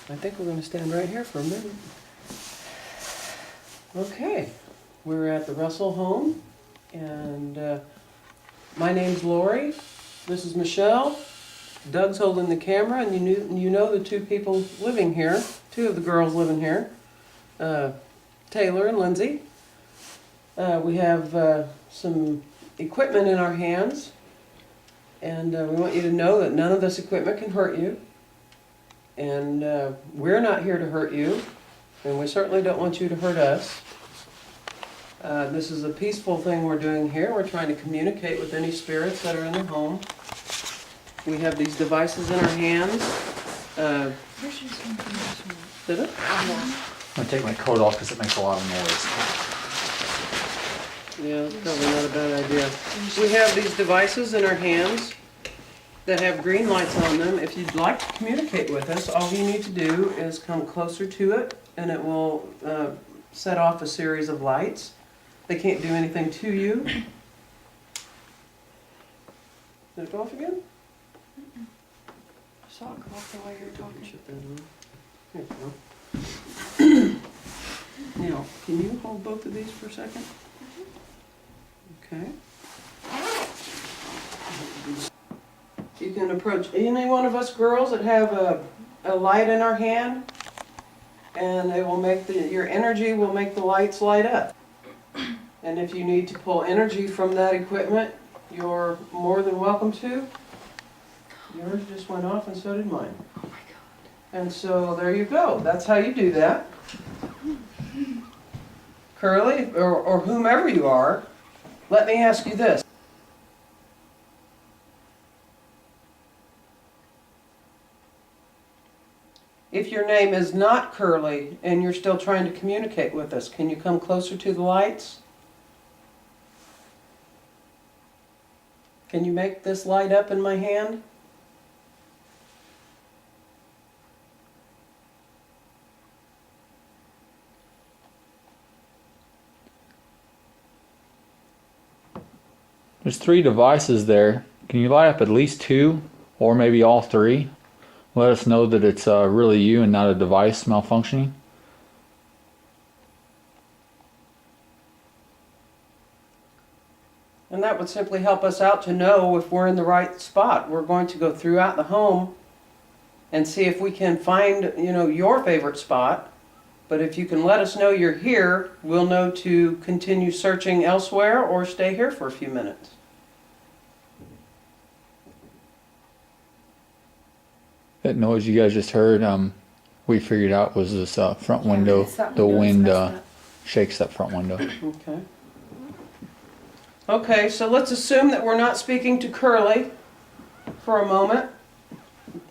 I think we're going to stand right here for a minute. Okay, we're at the Russell home, and my name's Lori. This is Michelle. Doug's holding the camera, and you know the two people living here, two of the girls living here, Taylor and Lindsay. We have some equipment in our hands, and we want you to know that none of this equipment can hurt you. And we're not here to hurt you, and we certainly don't want you to hurt us. This is a peaceful thing we're doing here. We're trying to communicate with any spirits that are in the home. We have these devices in our hands. Did it? I'm going to take my coat off because it makes a lot of noise. Yeah, that's probably not a bad idea. We have these devices in our hands that have green lights on them. If you'd like to communicate with us, all you need to do is come closer to it, and it will set off a series of lights. They can't do anything to you. Did it go off again? I saw it go off the way you were talking. Shut that on. There you go. Now, can you hold both of these for a second? Okay. You can approach any one of us girls that have a light in our hand, and it will make your energy will make the lights light up. And if you need to pull energy from that equipment, you're more than welcome to. Yours just went off, and so did mine. Oh my God. And so there you go. That's how you do that. Curly, or whomever you are, let me ask you this. If your name is not Curly and you're still trying to communicate with us, can you come closer to the lights? Can you make this light up in my hand? There's 3 devices there. Can you light up at least 2 or maybe all 3? Let us know that it's really you and not a device malfunctioning. And that would simply help us out to know if we're in the right spot. We're going to go throughout the home and see if we can find, your favorite spot. But if you can let us know you're here, we'll know to continue searching elsewhere or stay here for a few minutes. That noise you guys just heard, we figured out was this front window. it's that The window wind that's messing up. shakes that front window. Okay. Okay, so let's assume that we're not speaking to Curly for a moment.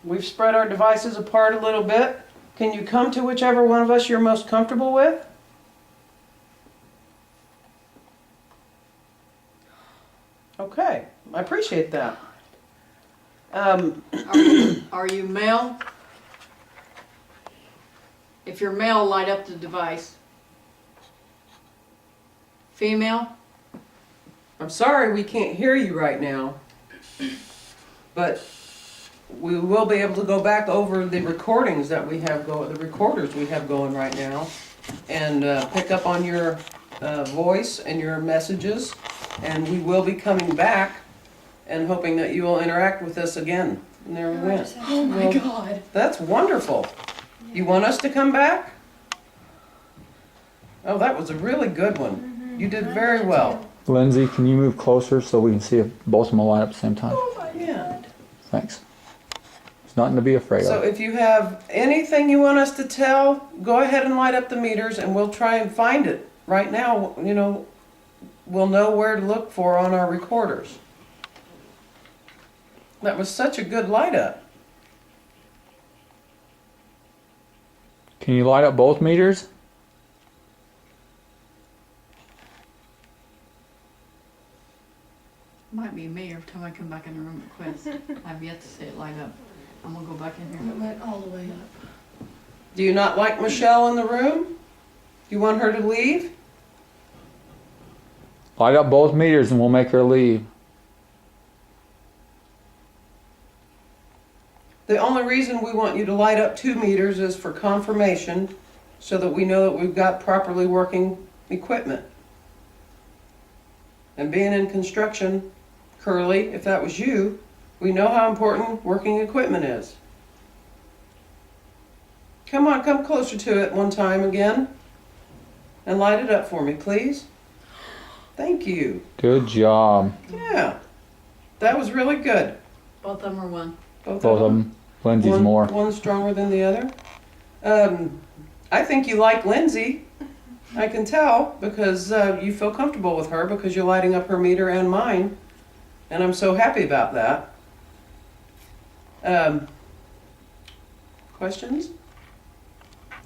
We've spread our devices apart a little bit. Can you come to whichever one of us you're most comfortable with? Okay, I appreciate that. Are you male? If you're male, light up the device. Female? I'm sorry we can't hear you right now, but we will be able to go back over the recordings that we have the recorders we have going right now, and pick up on your voice and your messages, and we will be coming back and hoping that you will interact with us again. And there we went. Oh my God. That's wonderful. You want us to come back? Oh, that was a really good one. You did very well. Lindsay, can you move closer so we can see if both of them will light up at the same time? Yeah. Thanks. It's nothing to be afraid So of. if you have anything you want us to tell, go ahead and light up the meters and we'll try and find it. Right now, we'll know where to look for on our recorders. That was such a good light up. Can you light up both meters? Might be me every time I come back in the room and quit. I've yet to see it light up. I'm gonna go back in here. It went all the way up. Do you not like Michelle in the room? Do you want her to leave? Light up both meters and we'll make her leave. The only reason we want you to light up 2 meters is for confirmation, so that we know that we've got properly working equipment. And being in construction, Curly, if that was you, we know how important working equipment is. Come on, come closer to it one time again. And light it up for me, please. Thank you. Good job. Yeah, that was really good. Both of them are one. Both of them. Lindsay's one, more. One stronger than the other. I think you like Lindsay. I can tell because you feel comfortable with her because you're lighting up her meter and mine. And I'm so happy about that. Questions?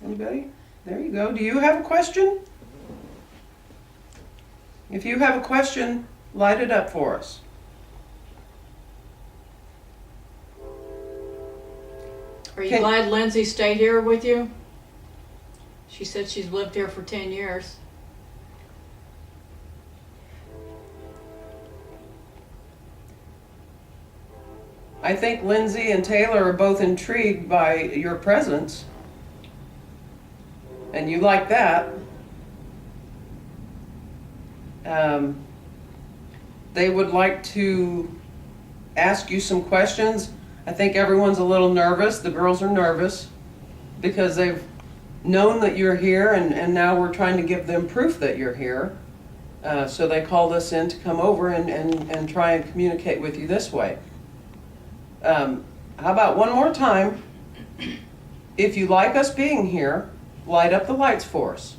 Anybody? There you go. Do you have a question? If you have a question, light it up for us. Are you Okay. glad Lindsay stayed here with you? She said she's lived here for 10 years. I think Lindsay and Taylor are both intrigued by your presence. And you like that. They would like to ask you some questions. I think everyone's a little nervous. The girls are nervous because they've known that you're here, and now we're trying to give them proof that you're here. So they called us in to come over and try and communicate with you this way. How about one more time? If you like us being here, light up the lights for us.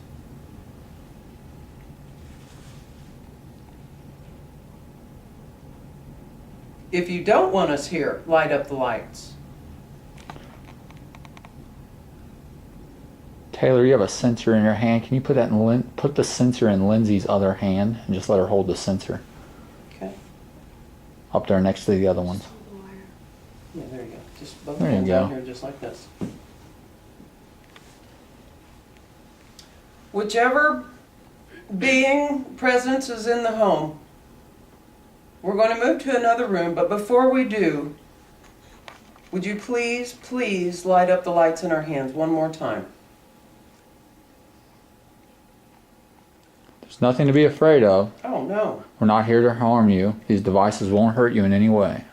If you don't want us here, light up the lights. Taylor, you have a sensor in your hand. Can you put that in put the sensor in Lindsay's other hand and just let her hold the sensor Okay. up there next to the other ones? Yeah, there you go. Just both There you hands go. out here, just like this. Whichever being presence is in the home, we're going to move to another room, but before we do, would you please, please light up the lights in our hands one more time? There's nothing to be afraid of. Oh, no. We're not here to harm you. These devices won't hurt you in any way.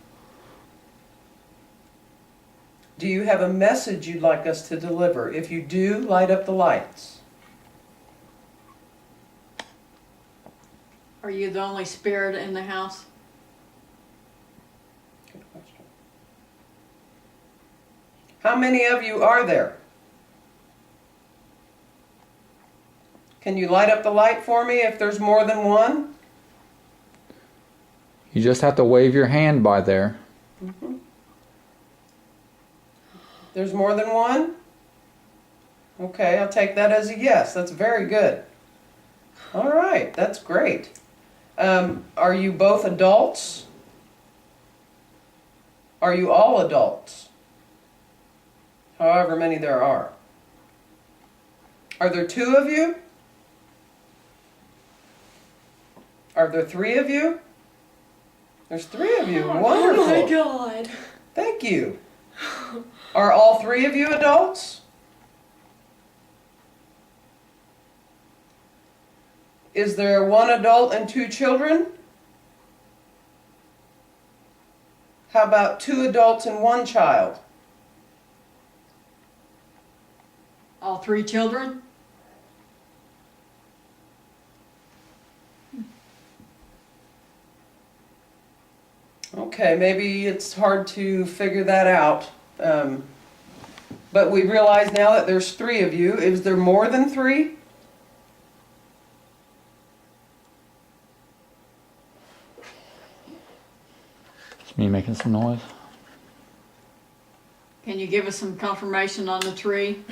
Do you have a message you'd like us to deliver? If you do, light up the lights. Are you the only spirit in the house? Good question. How many of you are there? Can you light up the light for me if there's more than one? You just have to wave your hand by there. Mm-hmm. There's more than one? Okay, I'll take that as a yes. That's very good. All right, that's great. Are you both adults? Are you all adults? However many there are. Are there 2 of you? Are there 3 of you? There's 3 of you. Wonderful. Oh my God. Thank you. Are all 3 of you adults? Is there 1 adult and 2 children? How about 2 adults and 1 child? All 3 children? Okay, maybe it's hard to figure that out. But we realize now that there's 3 of you. Is there more than 3? It's me making some noise. Can you give us some confirmation on the tree?